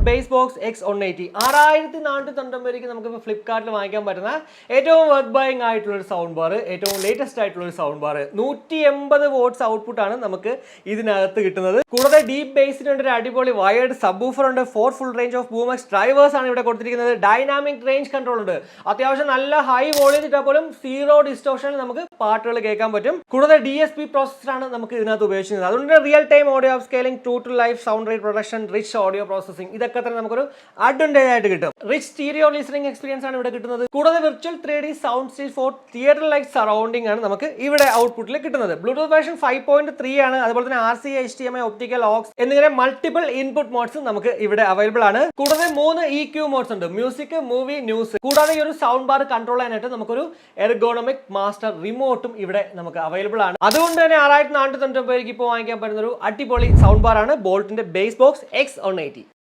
Base box X180 6490 നമുക്ക് ഫ്ലിപ്കാർട്ടിൽ വാങ്ങിക്കാൻ പറ്റുന്ന ഏറ്റവും വർത്ത് ബൈങ് ആയിട്ടുള്ള ഒരു സൗണ്ട് ബാർ, ഏറ്റവും ലേറ്റസ്റ്റ് ആയിട്ടുള്ള ഒരു സൗണ്ട് ബാർ. 180 വോട്ട്സ് ഔട്ട്പുട്ട് ആണ് നമുക്ക് ഇതിനകത്ത് കിട്ടുന്നത്. കൂടാതെ ഡീപ് ബേസിന് ഒരു അടിപൊളി വയേർഡ് സബ്വൂഫർ ഉണ്ട്. 4 full range of boom X drivers ആണ് ഇവിടെ കൊടുത്തിരിക്കുന്നത്. ഡൈനാമിക് റേഞ്ച് കൺട്രോൾ ഉണ്ട്. അത്യാവശ്യം നല്ല ഹൈ വോളിയം ഇട്ടാൽ പോലും സീറോ ഡിസ്റ്റോർഷനിൽ നമുക്ക് പാട്ടുകൾ കേൾക്കാൻ പറ്റും. കൂടാതെ DSP പ്രോസസ്സറാണ് നമുക്ക് ഇതിനകത്ത് ഉപയോഗിക്കുന്നത്. അതുകൊണ്ട് real time audio scaling, true to life sound rate production, rich audio processing, ഇതൊക്കെ തന്നെ നമുക്കൊരു അഡ്വാൻറ്റേജ് ആയിട്ട് കിട്ടും. റിച്ച് സ്റ്റീരിയോ ലിസണിംഗ് എക്സ്പീരിയൻസ് ആണ് ഇവിടെ കിട്ടുന്നത്. കൂടാതെ virtual 3D sound stage for theatre like surrounding ആണ് നമുക്ക് ഇവിടെ ഔട്ട്പുട്ടിൽ കിട്ടുന്നത്. ബ്ലൂടൂത്ത് വേർഷൻ 5.3 ആണ്. അതുപോലെ തന്നെ RC, HDMI, ഒപ്റ്റിക്കൽ ഓക്സ് എന്നിങ്ങനെ മൾട്ടിപ്പിൾ ഇൻപുട്ട് മോഡ്സും നമുക്ക് ഇവിടെ അവൈലബിൾ ആണ്. കൂടാതെ 3 EQ മോഡ്സ് ഉണ്ട്: മ്യൂസിക്, മൂവി, ന്യൂസ്. കൂടാതെ ഈ ഒരു സൗണ്ട് ബാർ കൺട്രോൾ ചെയ്യാനായിട്ട് നമുക്കൊരു എർഗോണമിക് മാസ്റ്റർ റിമോട്ടും ഇവിടെ നമുക്ക് അവൈലബിൾ ആണ്. അതുകൊണ്ട് തന്നെ 6490 ഇപ്പോൾ വാങ്ങിക്കാൻ പറ്റുന്ന ഒരു അടിപൊളി സൗണ്ട് ബാർ ആണ് ബോൾട്ടിന്റെ ബേസ് ബോക്സ് X180.